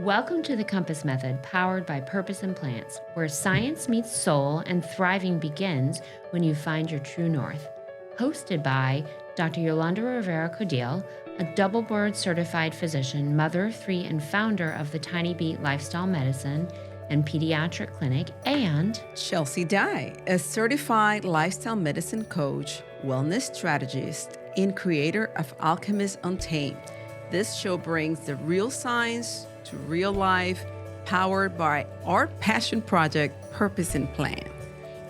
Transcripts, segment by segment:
Welcome to the Compass Method, powered by Purpose and Plants, where science meets soul and thriving begins when you find your true north. Hosted by Dr. Yolanda Rivera-Caudill, a double board certified physician, mother of three, and founder of the Tiny Beat Lifestyle Medicine and Pediatric Clinic, and Chelsea Dye, a certified lifestyle medicine coach, wellness strategist, and creator of Alchemist Untamed. This show brings the real science to real life, powered by our passion project, Purpose and Plan.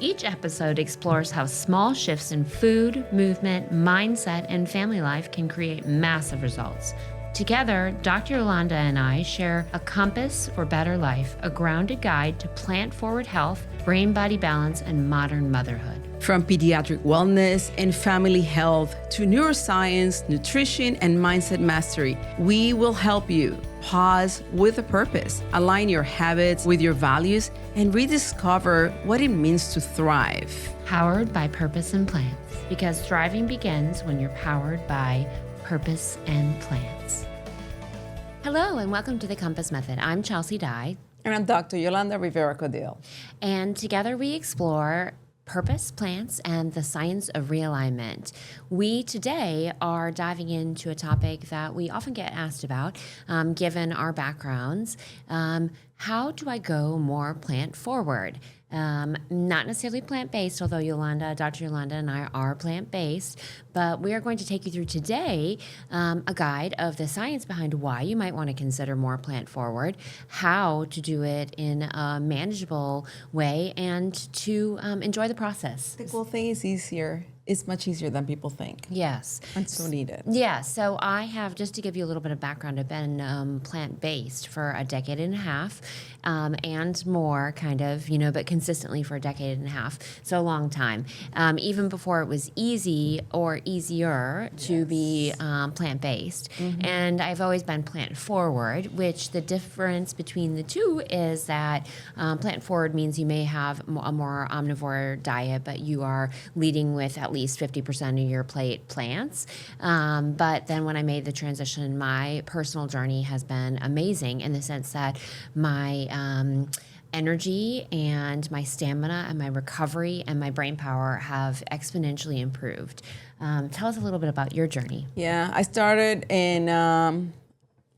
Each episode explores how small shifts in food, movement, mindset, and family life can create massive results. Together, Dr. Yolanda and I share a compass for better life, a grounded guide to plant-forward health, brain-body balance, and modern motherhood. From pediatric wellness and family health to neuroscience, nutrition, and mindset mastery, we will help you pause with a purpose, align your habits with your values, and rediscover what it means to thrive. Powered by Purpose and Plants, because thriving begins when you're powered by Purpose and Plants. Hello, and welcome to the Compass Method. I'm Chelsea Dye. And I'm Dr. Yolanda Rivera-Caudill. And together we explore purpose, plants, and the science of realignment. We today are diving into a topic that we often get asked about, given our backgrounds. How do I go more plant forward? Not necessarily plant-based, although Dr. Yolanda and I are plant-based, but we are going to take you through today a guide of the science behind why you might want to consider more plant-forward, how to do it in a manageable way, and to enjoy the process. The cool thing is easier. It's much easier than people think. Yes. And so needed. Yeah, so I have, just to give you a little bit of background, I've been plant-based for a decade and a half and more, kind of, but consistently for a decade and a half, so a long time. Even before it was easy or easier to be plant-based. Mm-hmm. And I've always been plant-forward, which the difference between the two is that plant-forward means you may have a more omnivore diet, but you are leading with at least 50% of your plate plants. But then when I made the transition, my personal journey has been amazing in the sense that my energy and my stamina and my recovery and my brain power have exponentially improved. Tell us a little bit about your journey. Yeah, I started in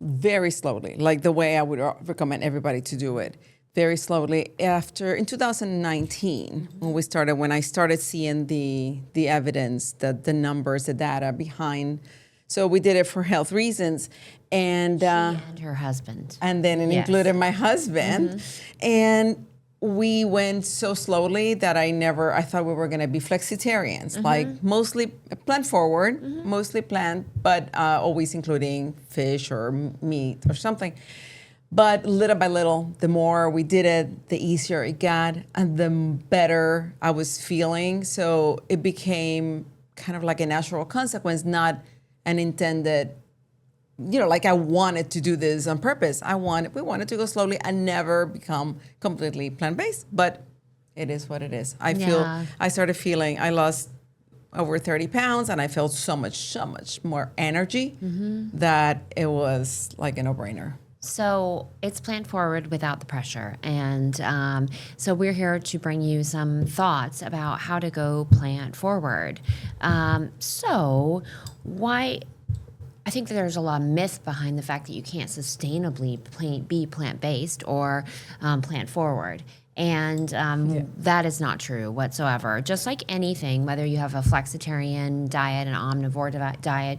very slowly, like the way I would recommend everybody to do it. Very slowly. In 2019, when I started seeing the evidence, the numbers, the data behind. So we did it for health reasons. And she and her husband. And then it included my husband. Mm-hmm. And we went so slowly that I thought we were going to be flexitarians, mm-hmm. like mostly plant forward, mm-hmm. mostly plant, but always including fish or meat or something. But little by little, the more we did it, the easier it got and the better I was feeling. So it became kind of like a natural consequence, not an intended, like I wanted to do this on purpose. We wanted to go slowly and never become completely plant-based, but it is what it is. I lost over 30 pounds and I felt so much more energy mm-hmm. that it was like a no-brainer. So it's plant forward without the pressure. And so we're here to bring you some thoughts about how to go plant forward. So why... I think that there's a lot of myth behind the fact that you can't sustainably be plant-based or plant-forward. And that is not true whatsoever. Just like anything, whether you have a flexitarian diet, an omnivore diet,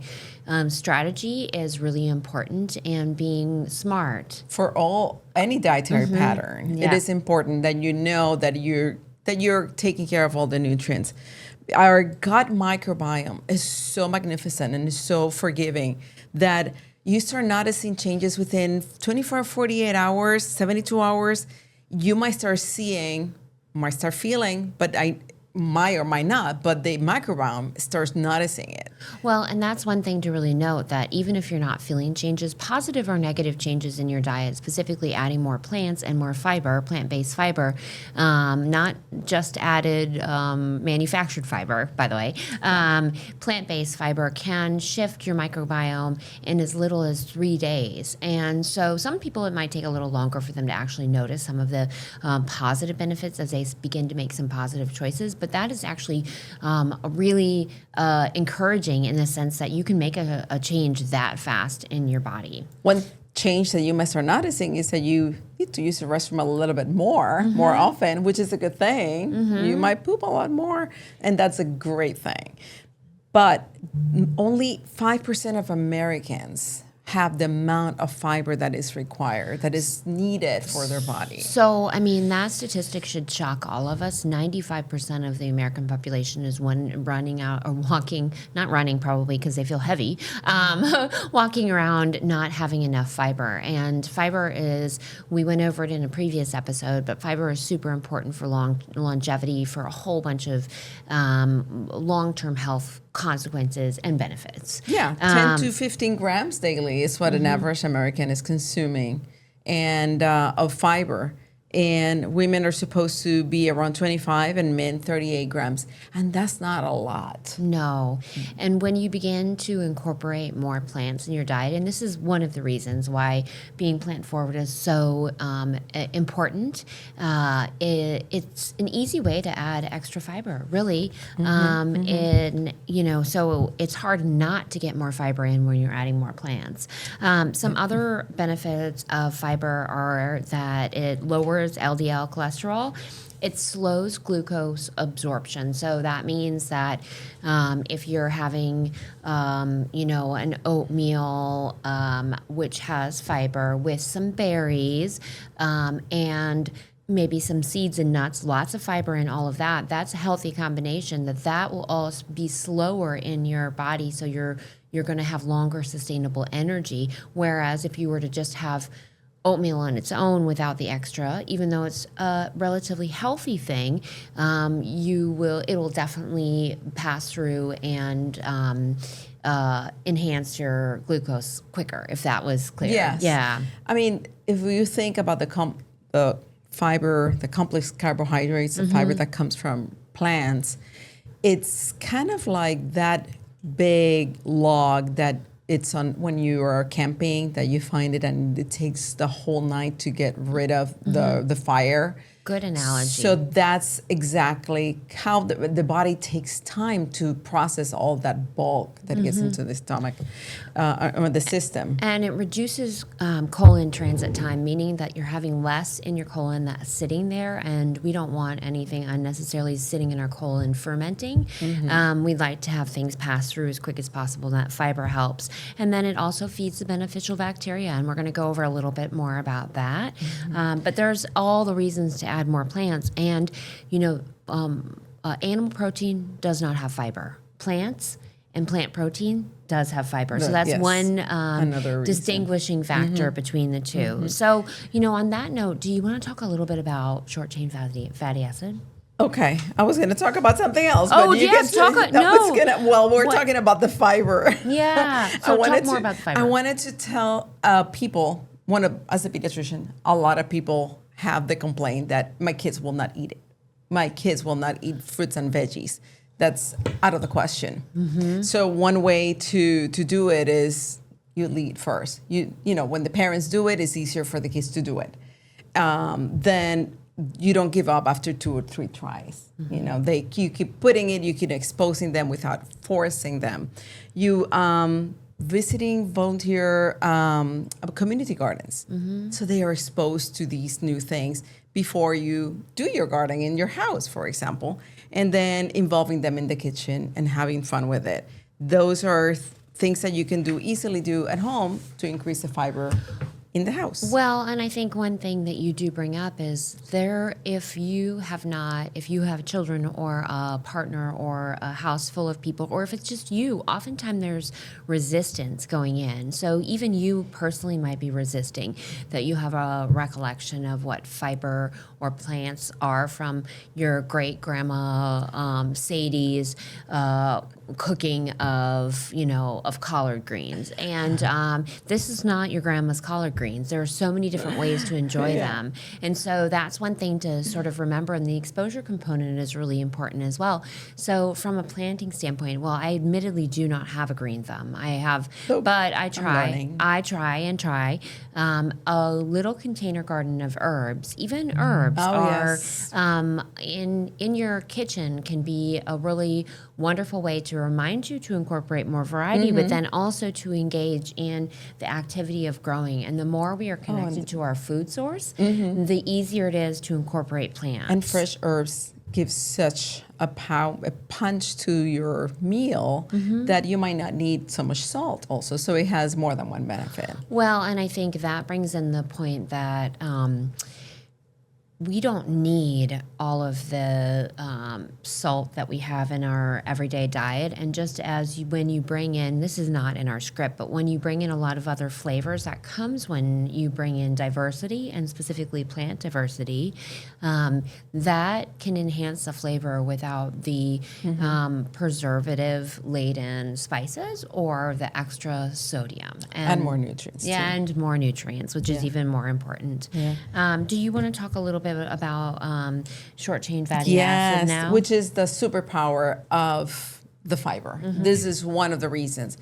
strategy is really important, and being smart. For any dietary mm-hmm. pattern, it is important that you know that you're taking care of all the nutrients. Our gut microbiome is so magnificent and is so forgiving that you start noticing changes within 24, 48 hours, 72 hours. You might start feeling, but might or might not, but the microbiome starts noticing it. Well, and that's one thing to really note, that even if you're not feeling changes, positive or negative changes in your diet, specifically adding more plants and more fiber, plant-based fiber, not just added manufactured fiber, by the way, plant-based fiber can shift your microbiome in as little as 3 days. And so some people, it might take a little longer for them to actually notice some of the positive benefits as they begin to make some positive choices. But that is actually really encouraging in the sense that you can make a change that fast in your body. One change that you might start noticing is that you need to use the restroom a little bit more often, which is a good thing. You might poop a lot more, and that's a great thing. But only 5% of Americans have the amount of fiber that is required, that is needed for their body. So, I mean, that statistic should shock all of us. 95% of the American population is running out or walking, not running probably because they feel heavy, walking around not having enough fiber. And fiber is, we went over it in a previous episode, but fiber is super important for longevity, for a whole bunch of long-term health consequences and benefits. Yeah, 10 to 15 grams daily is what an average American is consuming, and of fiber. And women are supposed to be around 25 and men 38 grams. And that's not a lot. No. And when you begin to incorporate more plants in your diet, and this is one of the reasons why being plant forward is so important, it's an easy way to add extra fiber, really. So it's hard not to get more fiber in when you're adding more plants. Some other benefits of fiber are that it lowers LDL cholesterol. It slows glucose absorption. So that means that if you're having, an oatmeal which has fiber with some berries and maybe some seeds and nuts, lots of fiber in all of that, that's a healthy combination. That will also be slower in your body, so you're going to have longer sustainable energy. Whereas if you were to just have oatmeal on its own without the extra, even though it's a relatively healthy thing, it will definitely pass through and enhance your glucose quicker, if that was clear. Yes. Yeah. I mean, if you think about the fiber, the complex carbohydrates, the fiber that comes from plants, it's kind of like that big log that it's on when you are camping, that you find it and it takes the whole night to get rid of the fire. Good analogy. So that's exactly how the body takes time to process all that bulk that gets into the stomach or the system. And it reduces colon transit time, meaning that you're having less in your colon that's sitting there, and we don't want anything unnecessarily sitting in our colon fermenting. We'd like to have things pass through as quick as possible. That fiber helps. And then it also feeds the beneficial bacteria, and we're going to go over a little bit more about that. But there's all the reasons to add more plants. And, animal protein does not have fiber. Plants and plant protein does have fiber. So that's one distinguishing factor between the two. So, on that note, do you want to talk a little bit about short-chain fatty acid? Okay, I was going to talk about something else. Oh, but yes, we're talking about the fiber. Yeah, so talk more about the fiber. I wanted to tell people, as a pediatrician, a lot of people have the complaint that my kids will not eat it. My kids will not eat fruits and veggies. That's out of the question. So one way to do it is you lead first. When the parents do it, it's easier for the kids to do it. Then you don't give up after 2 or 3 tries. You keep putting it, you keep exposing them without forcing them. You visiting volunteer community gardens. So they are exposed to these new things before you do your gardening in your house, for example, and then involving them in the kitchen and having fun with it. Those are things that you can easily do at home to increase the fiber in the house. Well, and I think one thing that you do bring up is if you have children or a partner or a house full of people, or if it's just you, oftentimes there's resistance going in. So even you personally might be resisting that. You have a recollection of what fiber or plants are from your great grandma Sadie's cooking of collard greens, and this is not your grandma's collard greens. There are so many different ways to enjoy them, and so that's one thing to sort of remember. And the exposure component is really important as well. So from a planting standpoint, well, I admittedly do not have a green thumb. But I try. A little container garden of herbs, even herbs, in your kitchen can be a really wonderful way to remind you to incorporate more variety, but then also to engage in the activity of growing. And the more we are connected to our food source, the easier it is to incorporate plants. And fresh herbs give such a punch to your meal that you might not need so much salt also. So it has more than one benefit. Well, and I think that brings in the point that we don't need all of the salt that we have in our everyday diet. And just as when you bring in, this is not in our script, but when you bring in a lot of other flavors, that comes when you bring in diversity, and specifically plant diversity, that can enhance the flavor without the preservative-laden spices or the extra sodium. And more nutrients. Yeah, and more nutrients, which is even more important. Yeah. Do you want to talk a little bit about short-chain fatty acid now? Which is the superpower of the fiber. This is one of the reasons.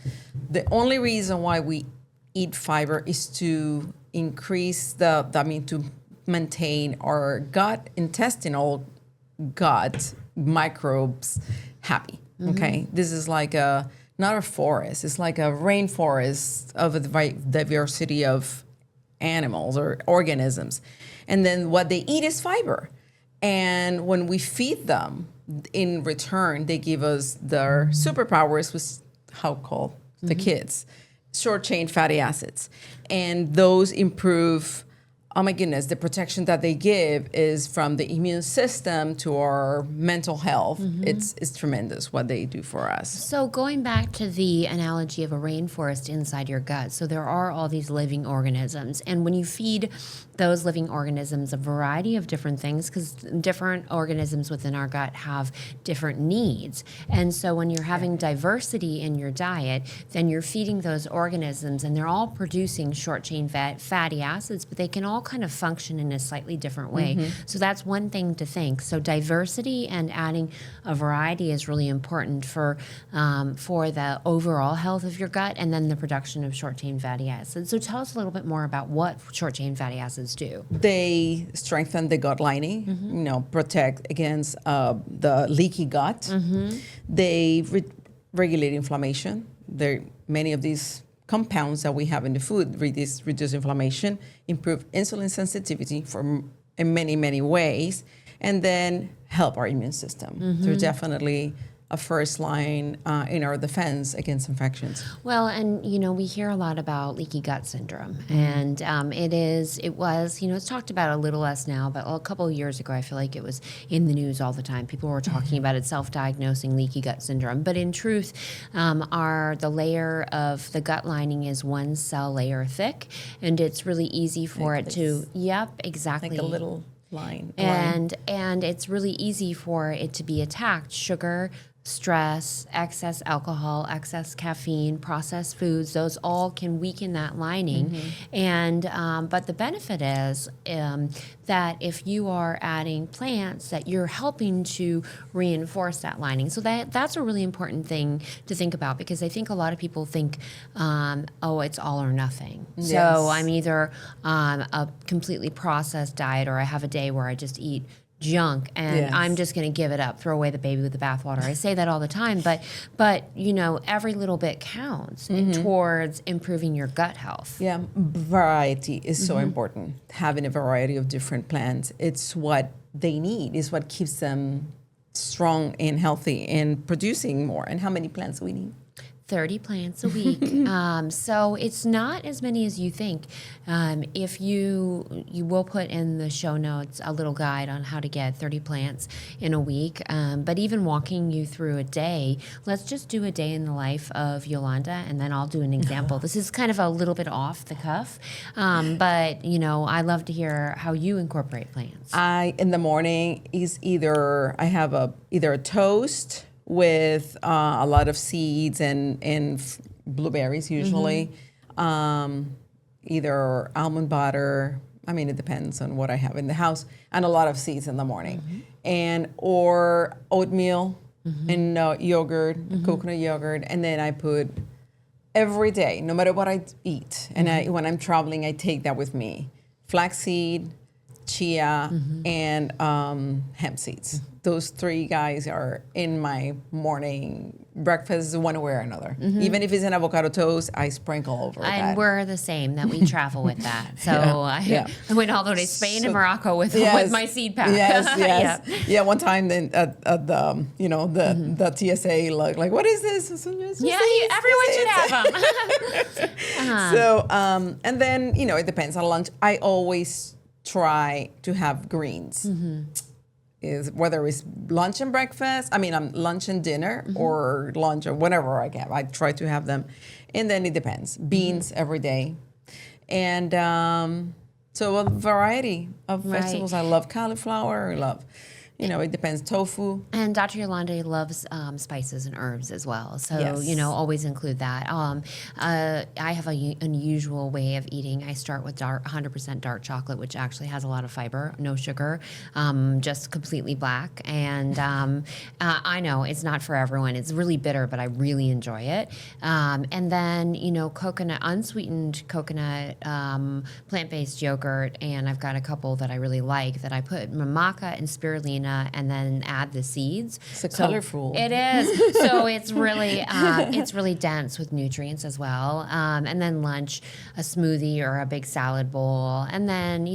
The only reason why we eat fiber is to increase to maintain our intestinal gut microbes happy. Okay, this is like not a forest. It's like a rainforest of a diversity of animals or organisms. And then what they eat is fiber. And when we feed them, in return, they give us their superpowers, which how called the kids, short chain fatty acids. And those improve, oh my goodness, the protection that they give is from the immune system to our mental health. It's tremendous what they do for us. So going back to the analogy of a rainforest inside your gut, so there are all these living organisms. And when you feed those living organisms a variety of different things, because different organisms within our gut have different needs. And so when you're having diversity in your diet, then you're feeding those organisms and they're all producing short chain fatty acids, but they can all kind of function in a slightly different way. So that's one thing to think. So diversity and adding a variety is really important for the overall health of your gut, and then the production of short chain fatty acids. So tell us a little bit more about what short chain fatty acids do. They strengthen the gut lining, protect against the leaky gut. They regulate inflammation. Many of these compounds that we have in the food reduce inflammation, improve insulin sensitivity in many, many ways, and then help our immune system. They're definitely a first line in our defense against infections. Well, and we hear a lot about leaky gut syndrome, and it's talked about a little less now, but a couple of years ago, I feel like it was in the news all the time. People were talking about it, self-diagnosing leaky gut syndrome. But in truth, the layer of the gut lining is one cell layer thick, and it's really easy for it to. Yep, exactly. Like a little line. And it's really easy for it to be attacked. Sugar, stress, excess alcohol, excess caffeine, processed foods, those all can weaken that lining. And but the benefit is that if you are adding plants, that you're helping to reinforce that lining. So that's a really important thing to think about, because I think a lot of people think, it's all or nothing. Yes. So I'm either a completely processed diet, or I have a day where I just eat junk and I'm just going to give it up, throw away the baby with the bathwater. I say that all the time, but every little bit counts towards improving your gut health. Yeah, variety is so important. Having a variety of different plants, it's what they need, is what keeps them strong and healthy and producing more. And how many plants do we need? 30 plants a week. So it's not as many as you think. If you will put in the show notes a little guide on how to get 30 plants in a week. But even walking you through a day, let's just do a day in the life of Yolanda, and then I'll do an example. This is kind of a little bit off the cuff, but I love to hear how you incorporate plants. In the morning is either I have either a toast with a lot of seeds and blueberries usually, either almond butter. I mean, it depends on what I have in the house, and a lot of seeds in the morning, or oatmeal and yogurt, coconut yogurt, and then I put every day, no matter what I eat, and when I'm traveling, I take that with me: flaxseed, chia, and hemp seeds. Those three guys are in my morning breakfast one way or another. Even if it's an avocado toast, I sprinkle over that. And we're the same, that we travel with that. So I went all the way to Spain and Morocco with my seed pack. Yes. Yeah, one time then at the the TSA like what is this? Everyone should have them. So and then it depends on lunch. I always try to have greens. Is whether it's lunch and breakfast, lunch and dinner, or lunch or whatever I get. I try to have them, and then it depends. Beans every day, and so a variety of vegetables. I love cauliflower. I love, it depends. Tofu. And Dr. Yolanda loves spices and herbs as well. So, always include that. I have an unusual way of eating. I start with 100% dark chocolate, which actually has a lot of fiber, no sugar, just completely black. And I know it's not for everyone. It's really bitter, but I really enjoy it. And then, unsweetened coconut, plant-based yogurt. And I've got a couple that I really like that I put maca and spirulina, and then add the seeds. It's colorful. It is. So it's really dense with nutrients as well. And then lunch, a smoothie or a big salad bowl. And then,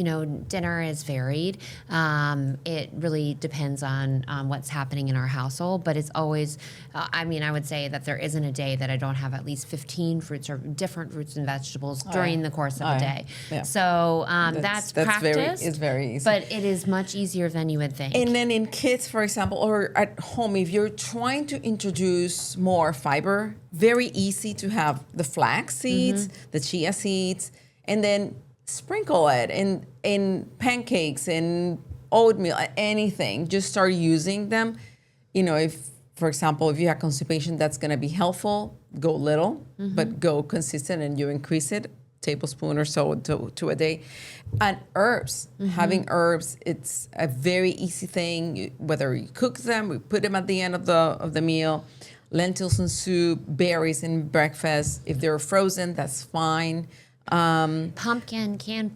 dinner is varied. It really depends on what's happening in our household, but it's always, I would say that there isn't a day that I don't have at least 15 fruits or different fruits and vegetables during the course of a day. Yeah. So that's practice. It's very easy. But it is much easier than you would think. And then in kids, for example, or at home, if you're trying to introduce more fiber, very easy to have the flax seeds, the chia seeds, and then sprinkle it in pancakes and oatmeal, anything. Just start using them. If, for example, if you have constipation, that's going to be helpful. Go little, but go consistent, and you increase it. Tablespoon or so to a day. And herbs, having herbs, it's a very easy thing. Whether you cook them, we put them at the end of the meal. Lentils in soup, berries in breakfast. If they're frozen, that's fine. Canned pumpkin can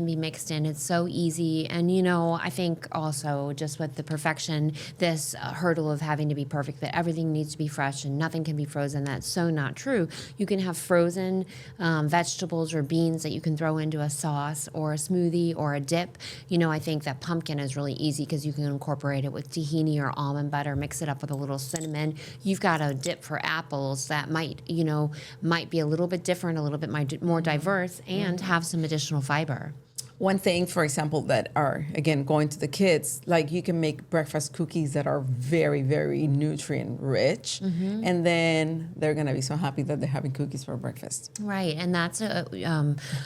be mixed in. It's so easy. And, I think also just with the perfection, this hurdle of having to be perfect, that everything needs to be fresh and nothing can be frozen, that's so not true. You can have frozen vegetables or beans that you can throw into a sauce or a smoothie or a dip. I think that pumpkin is really easy because you can incorporate it with tahini or almond butter, mix it up with a little cinnamon. You've got a dip for apples that might be a little bit different, a little bit more diverse, and have some additional fiber. One thing, for example, that are, again, going to the kids, like you can make breakfast cookies that are very, very nutrient rich. And then they're going to be so happy that they're having cookies for breakfast. Right. And that's a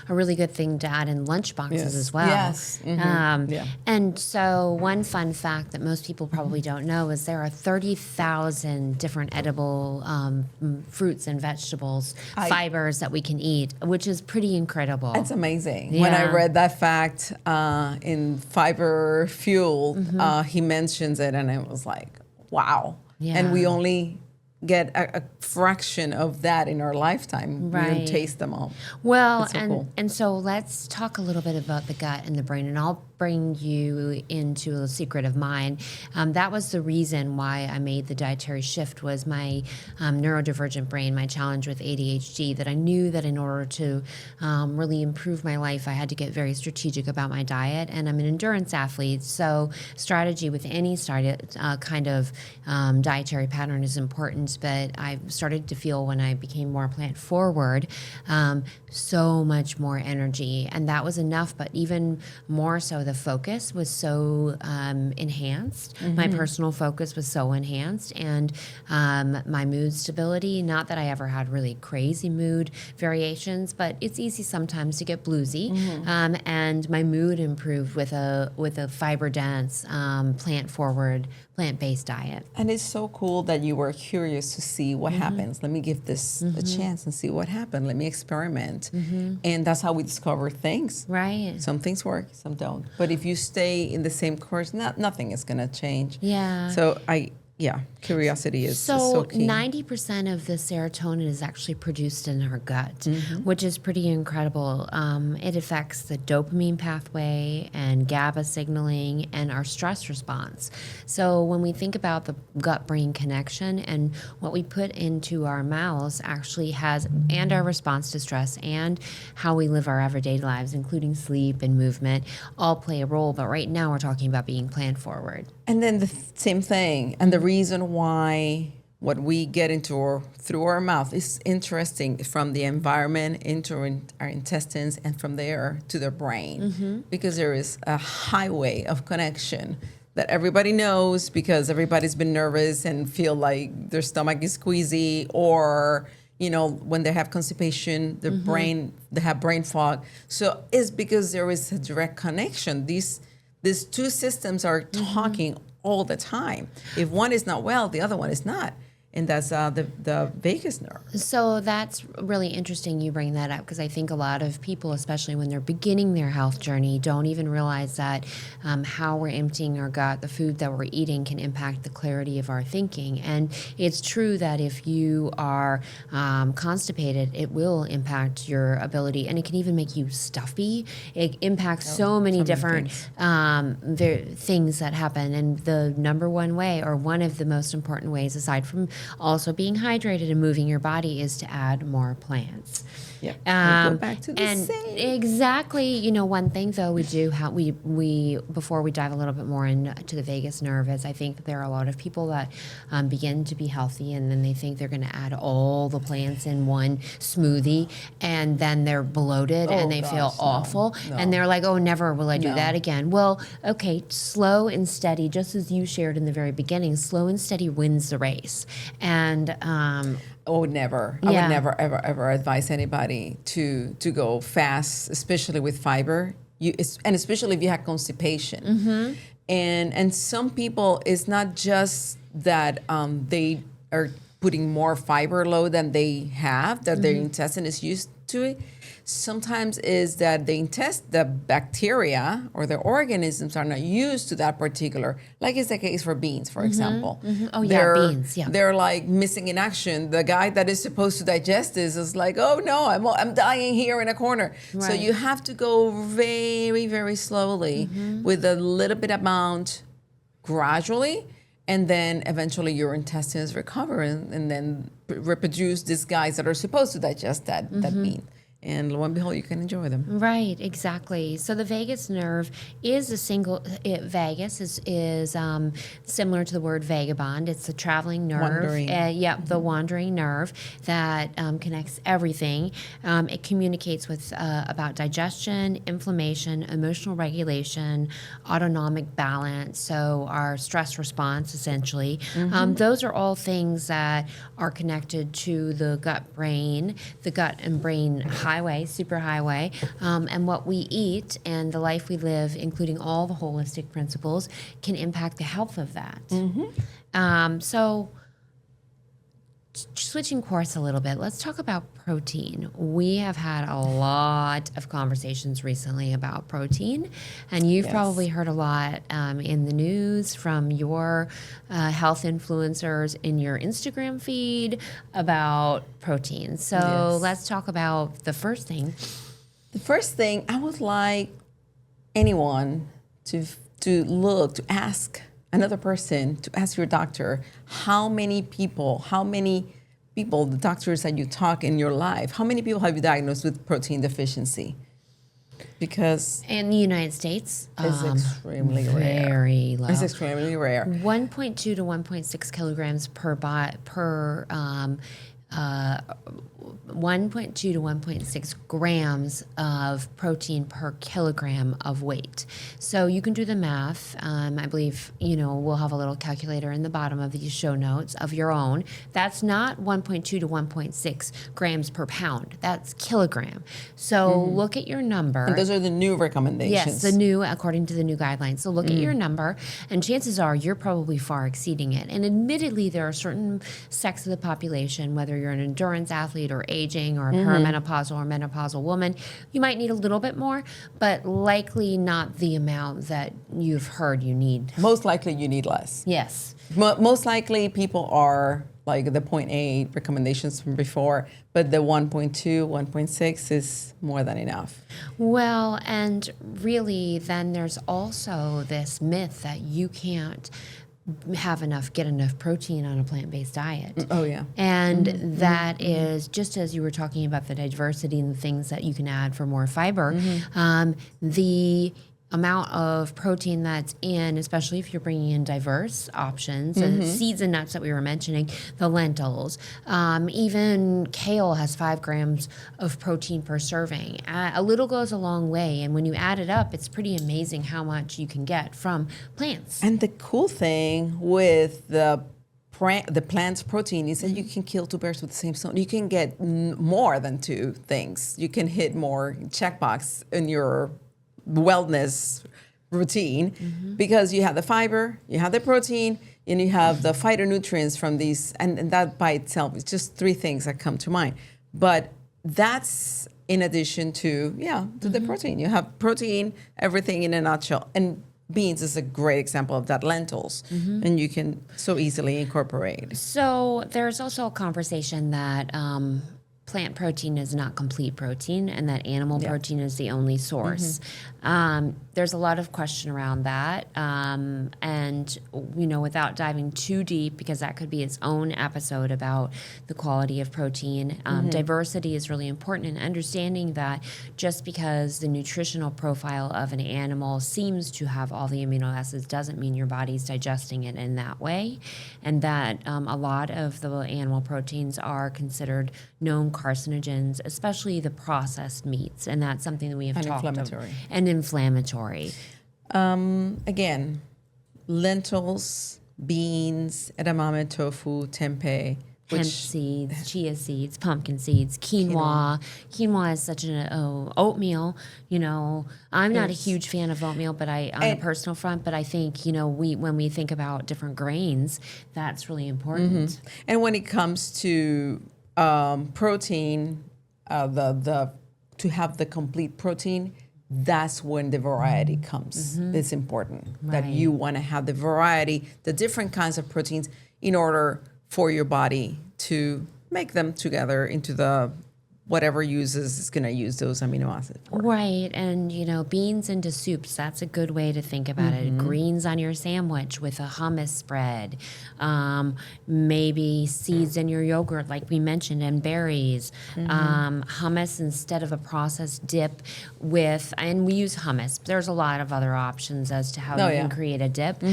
really good thing to add in lunch boxes as well. Yes. And so one fun fact that most people probably don't know is there are 30,000 different edible fruits and vegetables, fibers that we can eat, which is pretty incredible. That's amazing. Yeah. When I read that fact in Fiber Fuel, he mentions it, and it was like, wow. Yeah. And we only get a fraction of that in our lifetime. Right. We don't taste them all. Well, so cool. And so let's talk a little bit about the gut and the brain, and I'll bring you into a secret of mine. That was the reason why I made the dietary shift, was my neurodivergent brain, my challenge with ADHD, that I knew that in order to really improve my life, I had to get very strategic about my diet. And I'm an endurance athlete, so strategy with any kind of dietary pattern is important. But I started to feel, when I became more plant forward, so much more energy, and that was enough. But even more so, the focus was so enhanced. My personal focus was so enhanced, and my mood stability. Not that I ever had really crazy mood variations, but it's easy sometimes to get bluesy. And my mood improved with a fiber dense, plant forward, plant-based diet. And it's so cool that you were curious to see what happens. Let me give this a chance and see what happened. Let me experiment. And that's how we discover things. Right. Some things work, some don't. But if you stay in the same course, nothing is going to change. Yeah. So curiosity is so key. 90% of the serotonin is actually produced in our gut, which is pretty incredible. It affects the dopamine pathway and GABA signaling and our stress response. So when we think about the gut-brain connection, and what we put into our mouths actually has, and our response to stress and how we live our everyday lives, including sleep and movement, all play a role. But right now we're talking about being plant forward. And then the same thing. And the reason why what we get into through our mouth is interesting, from the environment into our intestines, and from there to the brain, because there is a highway of connection that everybody knows, because everybody's been nervous and feel like their stomach is squeezy, or when they have constipation, they have brain fog. So it's because there is a direct connection. These two systems are talking all the time. If one is not well, the other one is not. And that's the vagus nerve. So that's really interesting you bring that up, because I think a lot of people, especially when they're beginning their health journey, don't even realize that how we're emptying our gut, the food that we're eating, can impact the clarity of our thinking. And it's true that if you are constipated, it will impact your ability, and it can even make you stuffy. It impacts so many different things that happen. And the number one way, or one of the most important ways, aside from also being hydrated and moving your body, is to add more plants. Yeah. We'll go back to the same. Exactly. One thing though we do have, we before we dive a little bit more into the vagus nerve, is I think that there are a lot of people that begin to be healthy, and then they think they're going to add all the plants in one smoothie, and then they're bloated and they feel awful, and they're like, oh, never will I do that again. Well, okay, slow and steady, just as you shared in the very beginning, slow and steady wins the race. And never. I would never, ever advise anybody to go fast, especially with fiber. And especially if you have constipation. And some people, it's not just that they are putting more fiber load than they have, that their intestine is used to it. Sometimes is that the bacteria or the organisms are not used to that particular, like it's the case for beans, for example. Beans, They're like missing in action. The guy that is supposed to digest this is like, oh no, I'm dying here in a corner. Right. So you have to go very, very slowly with a little bit amount gradually, and then eventually your intestines recover and then reproduce these guys that are supposed to digest that bean. And lo and behold, you can enjoy them. Right, exactly. So the vagus nerve is vagus is similar to the word vagabond. It's a traveling nerve. Wandering. The wandering nerve that connects everything. It communicates with about digestion, inflammation, emotional regulation, autonomic balance, so our stress response, essentially. Those are all things that are connected to the gut and brain superhighway, and what we eat and the life we live, including all the holistic principles, can impact the health of that. So switching course a little bit, let's talk about protein. We have had a lot of conversations recently about protein, and you've probably heard a lot in the news from your health influencers in your Instagram feed about protein. So let's talk about the first thing. The first thing, I would like anyone to ask another person, to ask your doctor, how many people, the doctors that you talk in your life, how many people have you diagnosed with protein deficiency? Because in the United States, it's extremely rare. Very low. It's extremely rare. 1.2 to 1.6 kilograms per 1.2 to 1.6 grams of protein per kilogram of weight. So you can do the math. I believe, we'll have a little calculator in the bottom of these show notes of your own. That's not 1.2 to 1.6 grams per pound. That's kilogram. So look at your number. And those are the new recommendations. Yes, according to the new guidelines. So look at your number, and chances are you're probably far exceeding it. And admittedly, there are certain sects of the population, whether you're an endurance athlete or aging or a perimenopausal or menopausal woman, you might need a little bit more, but likely not the amount that you've heard you need. Most likely you need less. Yes. Most likely people are like the 0.8 recommendations from before, but the 1.2, 1.6 is more than enough. Well, and really then there's also this myth that you can't get enough protein on a plant-based diet. Oh, yeah. And that is, just as you were talking about the diversity and the things that you can add for more fiber, the amount of protein that's in, especially if you're bringing in diverse options, seeds and nuts that we were mentioning, the lentils, even kale has 5 grams of protein per serving. A little goes a long way, and when you add it up, it's pretty amazing how much you can get from plants. And the cool thing with the plant's protein is that you can kill 2 birds with the same stone. You can get more than 2 things. You can hit more checkbox in your wellness routine because you have the fiber, you have the protein, and you have the phytonutrients from these, and that by itself is just 3 things that come to mind. But that's in addition to the protein. You have protein, everything in a nutshell. And beans is a great example of that, lentils, and you can so easily incorporate. So there's also a conversation that plant protein is not complete protein and that animal protein is the only source. There's a lot of question around that. And, without diving too deep, because that could be its own episode about the quality of protein, diversity is really important, and understanding that just because the nutritional profile of an animal seems to have all the amino acids doesn't mean your body's digesting it in that way. And that a lot of the animal proteins are considered known carcinogens, especially the processed meats. And that's something that we have talked about. And inflammatory. Again, lentils, beans, edamame, tofu, tempeh, hemp seeds, chia seeds, pumpkin seeds, quinoa. Quinoa is such an oatmeal. I'm not a huge fan of oatmeal, but on a personal front. But I think when we think about different grains, that's really important. And when it comes to protein, to have the complete protein, that's when the variety comes. It's important that you want to have the variety, the different kinds of proteins, in order for your body to make them together into the whatever uses is going to use those amino acids for. Right. And, beans into soups, that's a good way to think about it. Greens on your sandwich with a hummus spread. Maybe seeds in your yogurt, like we mentioned, and berries. Hummus instead of a processed dip and we use hummus. There's a lot of other options as to how you can create a dip.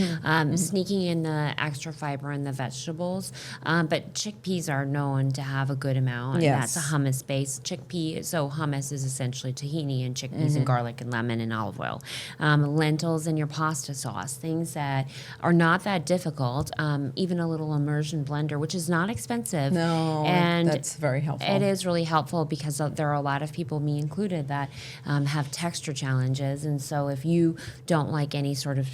Sneaking in the extra fiber in the vegetables. But chickpeas are known to have a good amount. And that's a hummus base. Chickpea, so hummus is essentially tahini and chickpeas and garlic and lemon and olive oil. Lentils in your pasta sauce, things that are not that difficult. Even a little immersion blender, which is not expensive. No, and that's very helpful. It is really helpful because there are a lot of people, me included, that have texture challenges. And so if you don't like any sort of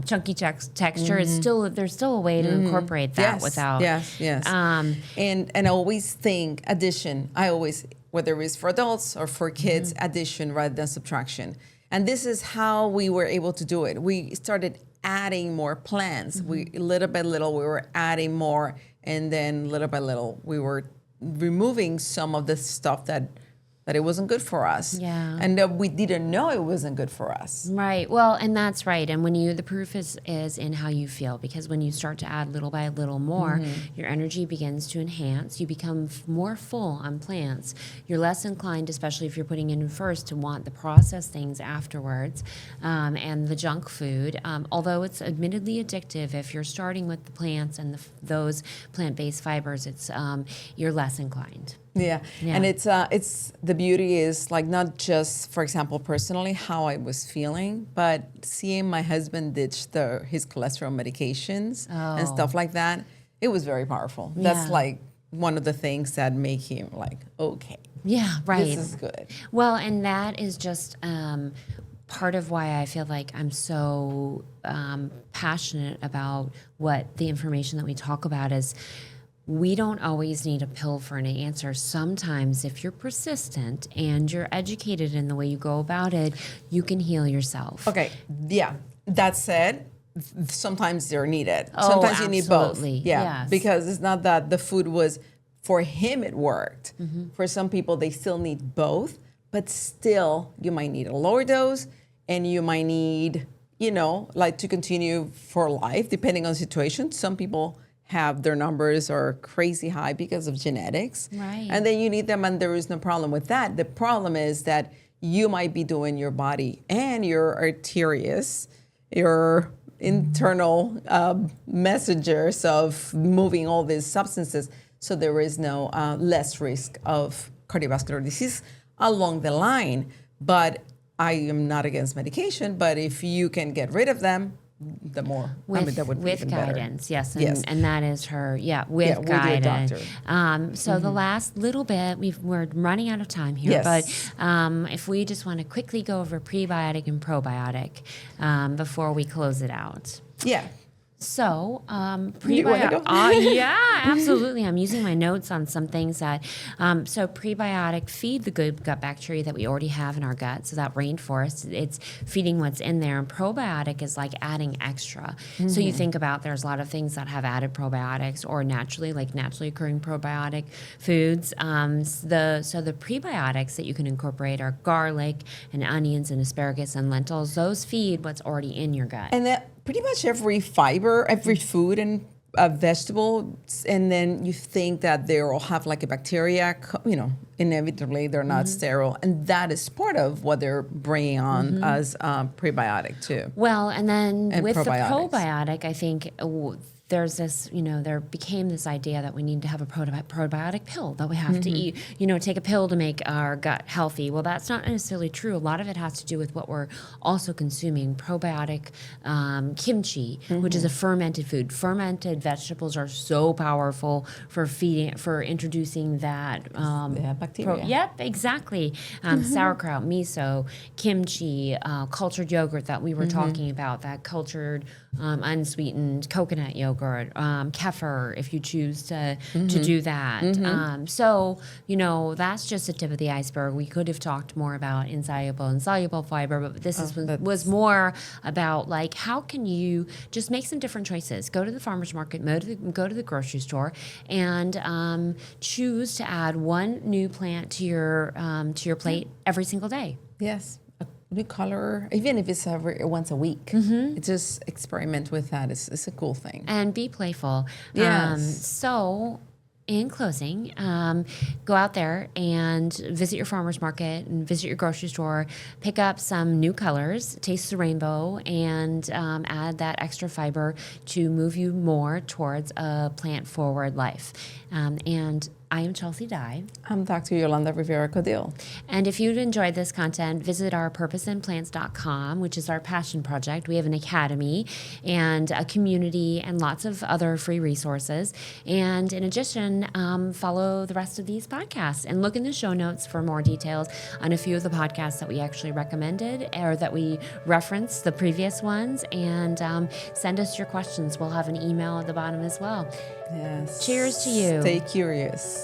chunky texture, there's still a way to incorporate that without. Yes. And I always think whether it's for adults or for kids, addition rather than subtraction. And this is how we were able to do it. We started adding more plants. Little by little, we were adding more. And then little by little, we were removing some of the stuff that that it wasn't good for us. Yeah. And that we didn't know it wasn't good for us. Right. Well, and that's right. And when the proof is in how you feel, because when you start to add little by little more, your energy begins to enhance. You become more full on plants. You're less inclined, especially if you're putting in first, to want the processed things afterwards, and the junk food. Although it's admittedly addictive, if you're starting with the plants and those plant-based fibers, it's you're less inclined. Yeah. And it's the beauty is like not just, for example, personally how I was feeling, but seeing my husband ditch his cholesterol medications and stuff like that. It was very powerful. That's like one of the things that make him like, okay, yeah, right, this is good. Well, and that is just part of why I feel like I'm so passionate about what the information that we talk about is. We don't always need a pill for an answer. Sometimes if you're persistent and you're educated in the way you go about it, you can heal yourself. Okay, yeah. That said, sometimes they're needed. Oh, Sometimes you need both. absolutely. Yeah, Yes. because it's not that the food was, for him it worked. For some people, they still need both, but still you might need a lower dose and you might need, like to continue for life, depending on the situation. Some people have their numbers are crazy high because of genetics. Right. And then you need them and there is no problem with that. The problem is that you might be doing your body and your arterius, your internal messengers of moving all these substances. So there is no less risk of cardiovascular disease along the line. But I am not against medication, but if you can get rid of them, the more, that would be with even better. guidance, yes, Yes. and that is her, with with your guidance. doctor. So the last little bit, we're running out of time here, Yes. but if we just want to quickly go over prebiotic and probiotic before we close it out. Yeah. So, You wanna prebiotic. go? Yeah, absolutely. I'm using my notes on some things that. So, prebiotic feed the good gut bacteria that we already have in our gut. So that rainforest, it's feeding what's in there. And probiotic is like adding extra. So you think about there's a lot of things that have added probiotics or naturally occurring probiotic foods. So the prebiotics that you can incorporate are garlic and onions and asparagus and lentils. Those feed what's already in your gut. And that pretty much every fiber, every food and vegetable, and then you think that they all have like a bacteria, inevitably they're not sterile. And that is part of what they're bringing on as prebiotic too. Well, and then And with probiotics. the probiotic, I think there's this, there became this idea that we need to have a probiotic pill that we have to eat, take a pill to make our gut healthy. Well, that's not necessarily true. A lot of it has to do with what we're also consuming. Probiotic kimchi, which is a fermented food. Fermented vegetables are so powerful for introducing that. Bacteria. Yep, exactly. Sauerkraut, miso, kimchi, cultured yogurt that we were talking about, that cultured unsweetened coconut yogurt, kefir, if you choose to do that. So, that's just the tip of the iceberg. We could have talked more about insoluble and soluble fiber, but this was more about like, how can you just make some different choices? Go to the farmer's market, go to the grocery store, and choose to add one new plant to your plate every single day. Yes. A new color, even if it's once a week. Just experiment with that. It's a cool thing. And be playful. Yes. So, in closing, go out there and visit your farmer's market and visit your grocery store, pick up some new colors, taste the rainbow, and add that extra fiber to move you more towards a plant-forward life. And I am Chelsea Dye. I'm Dr. Yolanda Rivera-Caudill. And if you've enjoyed this content, visit our purposeinplants.com, which is our passion project. We have an academy and a community and lots of other free resources. And in addition, follow the rest of these podcasts and look in the show notes for more details on a few of the podcasts that we actually recommended or that we referenced, the previous ones. And send us your questions. We'll have an email at the bottom as well. Yes. Cheers to you. Stay curious.